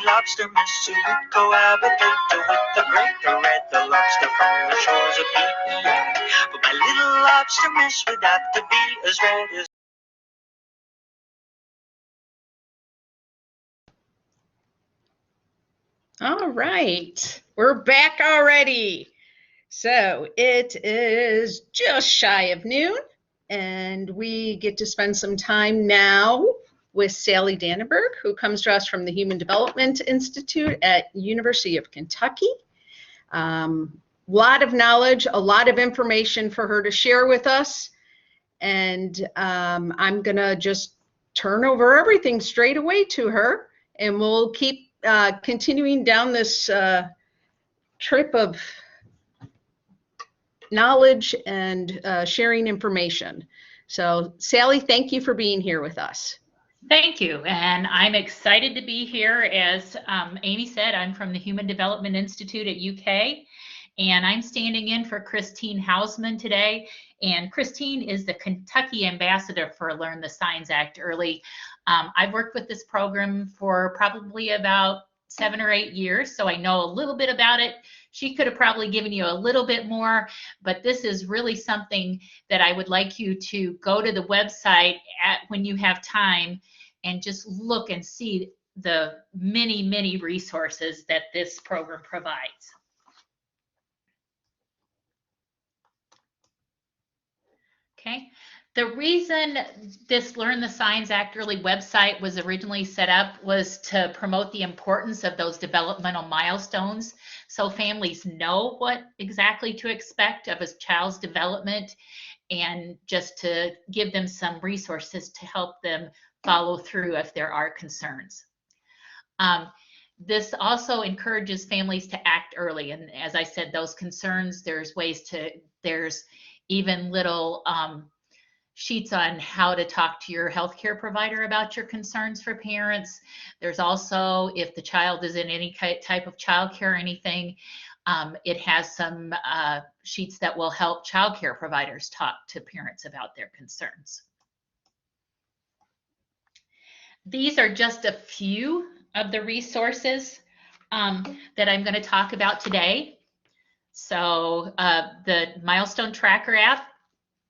lobster miss who would cohabitate with the great red lobster from the shores of PEI. But my little lobster miss would have to be as red as. All right, we're back already. So it is just shy of noon, and we get to spend some time now with Sally Dannenberg, who comes to us from the Human Development Institute at University of Kentucky. Lot of knowledge, a lot of information for her to share with us, and I'm gonna just turn over everything straight away to her, and we'll keep continuing down this trip of knowledge and sharing information. So Sally, thank you for being here with us. Thank you, and I'm excited to be here. As Amy said, I'm from the Human Development Institute at UK, and I'm standing in for Christine Hausman today. And Christine is the Kentucky ambassador for Learn the Signs Act Early. I've worked with this program for probably about 7 or 8 years, so I know a little bit about it. She could have probably given you a little bit more, but this is really something that I would like you to go to the website when you have time and just look and see the many, many resources that this program provides. Okay. The reason this Learn the Signs Act Early website was originally set up was to promote the importance of those developmental milestones, so families know what exactly to expect of a child's development, and just to give them some resources to help them follow through if there are concerns. This also encourages families to act early, and as I said, those concerns, there's even little sheets on how to talk to your healthcare provider about your concerns for parents. There's also, if the child is in any type of childcare or anything, it has some sheets that will help childcare providers talk to parents about their concerns. These are just a few of the resources that I'm going to talk about today. So the Milestone Tracker app,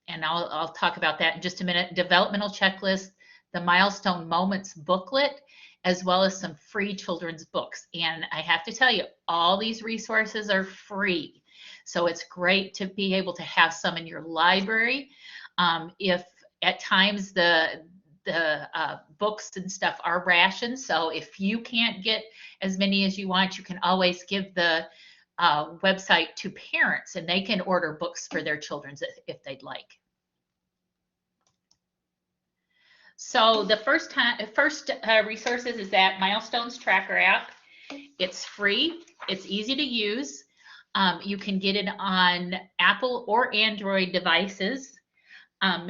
and I'll talk about that in just a minute, developmental checklist, the Milestone Moments booklet, as well as some free children's books. And I have to tell you, all these resources are free. So it's great to be able to have some in your library. If at times the books and stuff are rationed, so if you can't get as many as you want, you can always give the website to parents, and they can order books for their children if they'd like. So the first resources is that Milestones Tracker app. It's free. It's easy to use. You can get it on Apple or Android devices.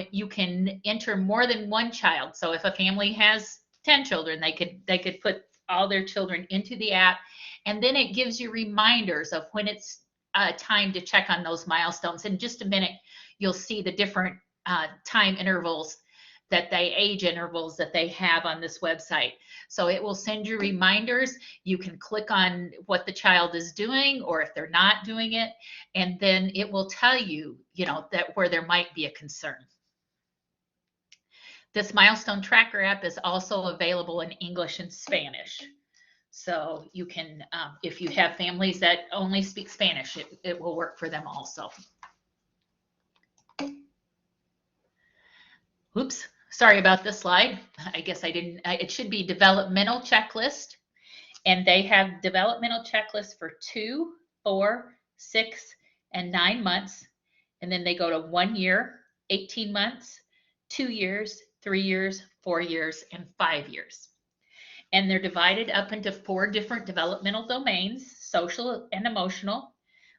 You can enter more than one child. So if a family has 10 children, they could put all their children into the app, and then it gives you reminders of when it's time to check on those milestones. In just a minute, you'll see the different time intervals, age intervals that they have on this website. So it will send you reminders. You can click on what the child is doing or if they're not doing it, and then it will tell you, that where there might be a concern. This Milestone Tracker app is also available in English and Spanish. So you can, if you have families that only speak Spanish, it will work for them also. Oops, sorry about this slide. I guess I didn't, it should be developmental checklist. And they have developmental checklists for 2, 4, 6, and 9 months. And then they go to 1 year, 18 months, 2 years, 3 years, 4 years, and 5 years. And they're divided up into 4 different developmental domains: social and emotional,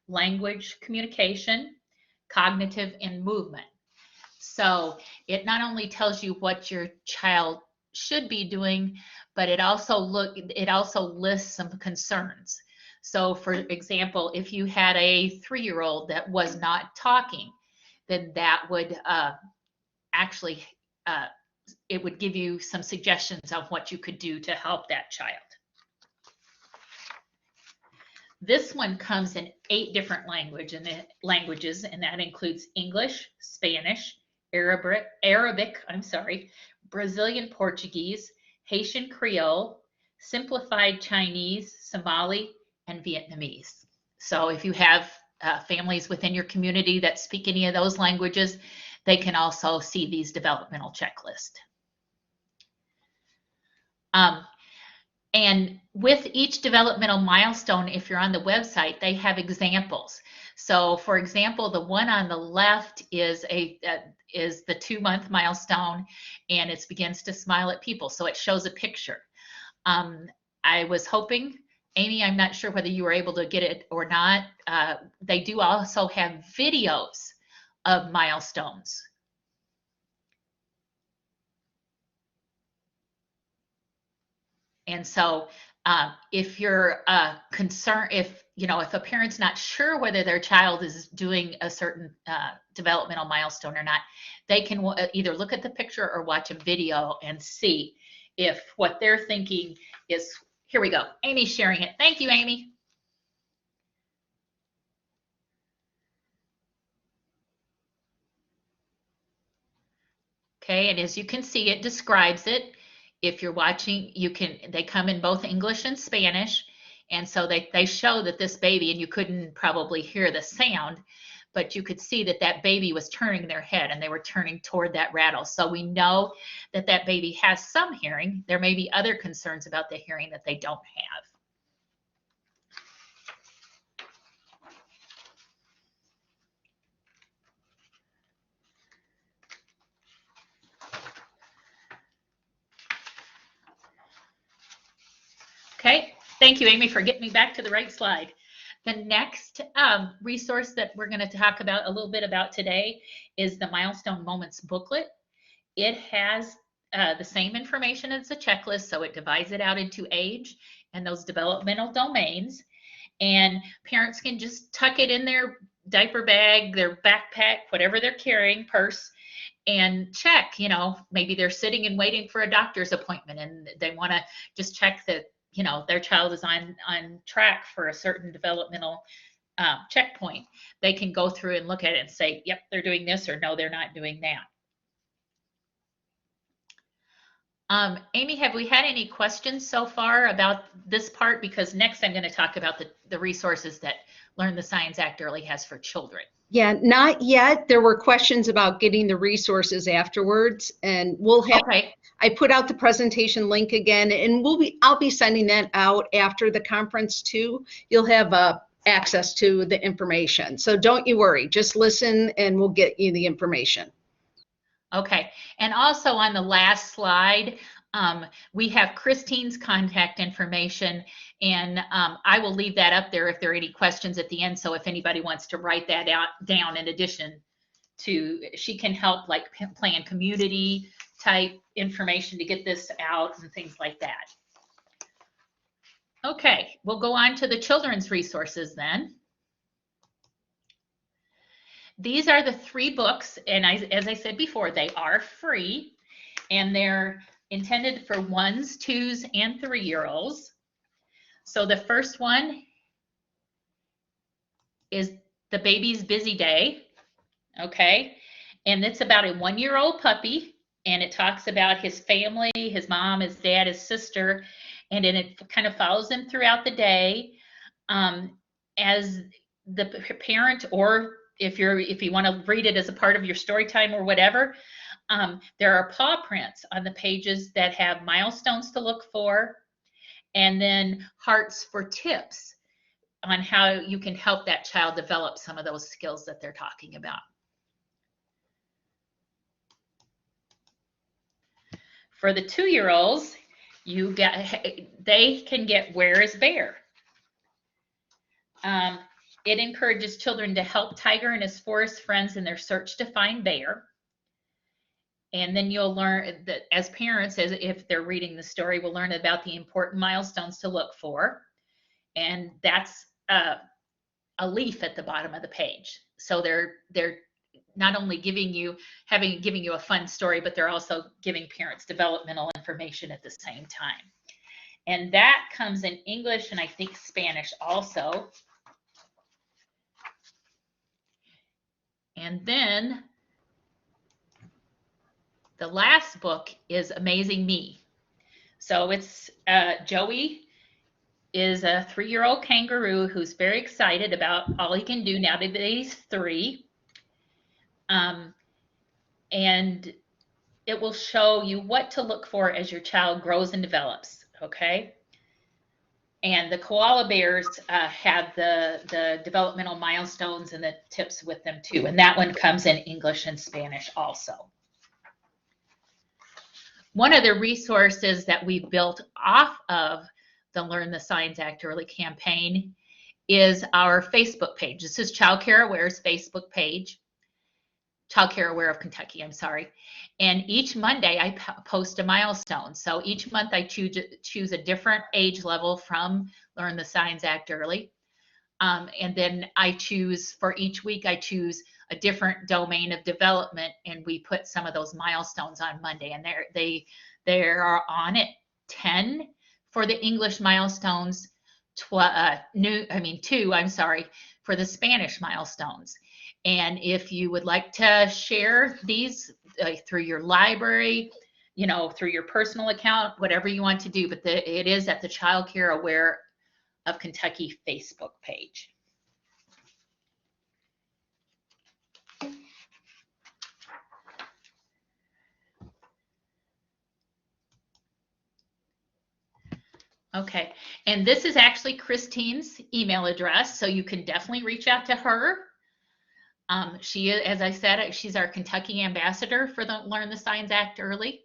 language, communication, cognitive, and movement. So it not only tells you what your child should be doing, but it also lists some concerns. So for example, if you had a 3-year-old that was not talking, then that would actually it would give you some suggestions on what you could do to help that child. This one comes in 8 different languages, and that includes English, Spanish, Arabic, Brazilian Portuguese, Haitian Creole, Simplified Chinese, Somali, and Vietnamese. So if you have families within your community that speak any of those languages, they can also see these developmental checklists. And with each developmental milestone, if you're on the website, they have examples. So for example, the one on the left is the 2-month milestone, and it begins to smile at people. So it shows a picture. I was hoping, Amy, I'm not sure whether you were able to get it or not. They do also have videos of milestones. And so if you're concerned, if a parent's not sure whether their child is doing a certain developmental milestone or not, they can either look at the picture or watch a video and see if what they're thinking is, here we go. Amy's sharing it. Thank you, Amy. Okay, and as you can see, it describes it. If you're watching, they come in both English and Spanish. And so they show that this baby, and you couldn't probably hear the sound, but you could see that that baby was turning their head and they were turning toward that rattle. So we know that that baby has some hearing. There may be other concerns about the hearing that they don't have. Okay, thank you, Amy, for getting me back to the right slide. The next resource that we're going to talk about a little bit about today is the Milestone Moments booklet. It has the same information as the checklist, so it divides it out into age and those developmental domains. And parents can just tuck it in their diaper bag, their backpack, whatever they're carrying, purse, and check. Maybe they're sitting and waiting for a doctor's appointment and they want to just check that their child is on track for a certain developmental checkpoint. They can go through and look at it and say, yep, they're doing this, or no, they're not doing that. Amy, have we had any questions so far about this part? Because next I'm going to talk about the resources that Learn the Science Act Early has for children. Yeah, not yet. There were questions about getting the resources afterwards, and we'll have. Okay. I put out the presentation link again, and I'll be sending that out after the conference too. You'll have access to the information, so don't you worry. Just listen, and we'll get you the information. Okay, and also on the last slide, we have Christine's contact information, and I will leave that up there if there are any questions at the end. So if anybody wants to write that down in addition to, she can help like plan community type information to get this out and things like that. Okay, we'll go on to the children's resources then. These are the 3 books, and as I said before, they are free, and they're intended for 1s, 2s, and 3-year-olds. So the first one is The Baby's Busy Day, okay? And it's about a 1-year-old puppy, and it talks about his family, his mom, his dad, his sister, and then it kind of follows him throughout the day. As the parent, or if you want to read it as a part of your story time or whatever, there are paw prints on the pages that have milestones to look for, and then hearts for tips on how you can help that child develop some of those skills that they're talking about. For the 2-year-olds, they can get Where is Bear? It encourages children to help Tiger and his forest friends in their search to find Bear. And then you'll learn that as parents, as if they're reading the story, will learn about the important milestones to look for. And that's a leaf at the bottom of the page. So they're not only giving you a fun story, but they're also giving parents developmental information at the same time. And that comes in English and I think Spanish also. And then the last book is Amazing Me. So it's Joey is a 3-year-old kangaroo who's very excited about all he can do now that he's 3. And it will show you what to look for as your child grows and develops, okay? And the koala bears have the developmental milestones and the tips with them too. And that one comes in English and Spanish also. One of the resources that we built off of the Learn the Signs Act Early campaign is our Facebook page. This is Child Care Aware's Facebook page. Child Care Aware of Kentucky, I'm sorry. And each Monday I post a milestone. So each month I choose a different age level from Learn the Signs Act Early. And then I choose, for each week, I choose a different domain of development, and we put some of those milestones on Monday. And they are on at 10 for the English milestones, 2 for the Spanish milestones. And if you would like to share these through your library, through your personal account, whatever you want to do, but it is at the Child Care Aware of Kentucky Facebook page. Okay, and this is actually Christine's email address, so you can definitely reach out to her. She, as I said, she's our Kentucky ambassador for the Learn the Signs Act Early.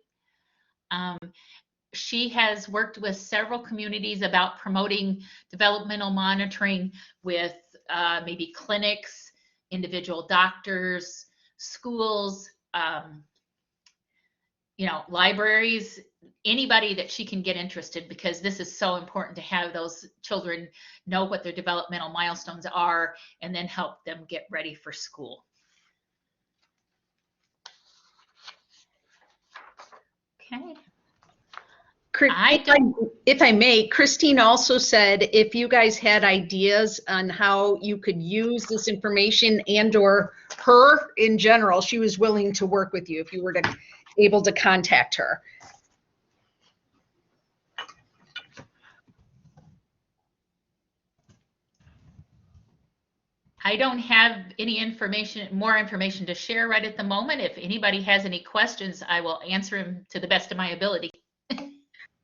She has worked with several communities about promoting developmental monitoring with maybe clinics, individual doctors, schools, libraries, anybody that she can get interested, because this is so important to have those children know what their developmental milestones are and then help them get ready for school. Okay. If I may, Christine also said if you guys had ideas on how you could use this information and/or her in general, she was willing to work with you if you were able to contact her. I don't have any more information to share right at the moment. If anybody has any questions, I will answer them to the best of my ability.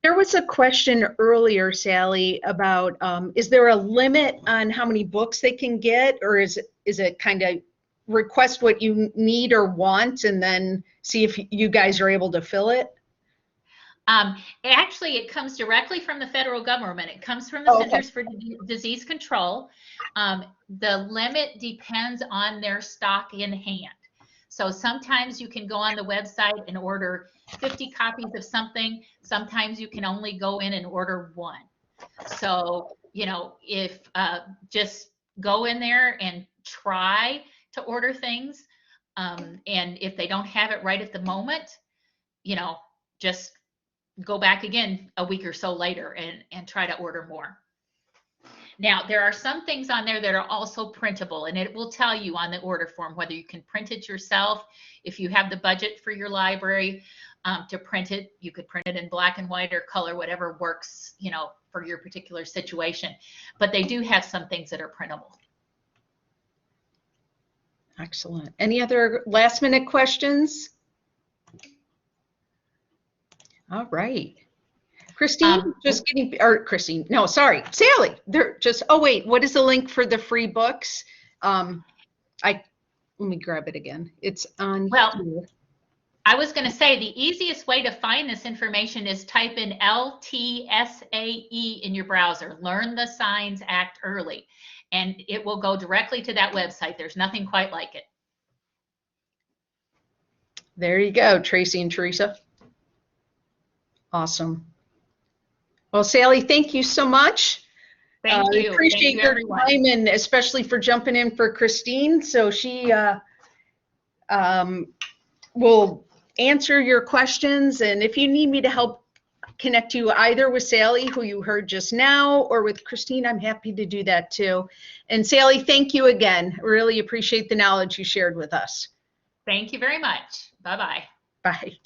There was a question earlier, Sally, about is there a limit on how many books they can get, or is it kind of request what you need or want and then see if you guys are able to fill it? Actually, it comes directly from the federal government. It comes from the Centers for Disease Control. The limit depends on their stock in hand. So sometimes you can go on the website and order 50 copies of something. Sometimes you can only go in and order 1. So, if just go in there and try to order things. And if they don't have it right at the moment, just go back again a week or so later and try to order more. Now, there are some things on there that are also printable, and it will tell you on the order form whether you can print it yourself. If you have the budget for your library to print it, you could print it in black and white or color, whatever works, for your particular situation. But they do have some things that are printable. Excellent. Any other last minute questions? All right. Christine, Sally, what is the link for the free books? Let me grab it again. It's on here. I was going to say the easiest way to find this information is type in LTSAE in your browser, Learn the Signs Act Early, and it will go directly to that website. There's nothing quite like it. There you go, Tracy and Teresa. Awesome. Well, Sally, thank you so much. Thank you. I appreciate your time, and especially for jumping in for Christine. So she will answer your questions, and if you need me to help connect you either with Sally, who you heard just now, or with Christine, I'm happy to do that too. And Sally, thank you again. Really appreciate the knowledge you shared with us. Thank you very much. Bye-bye. Bye.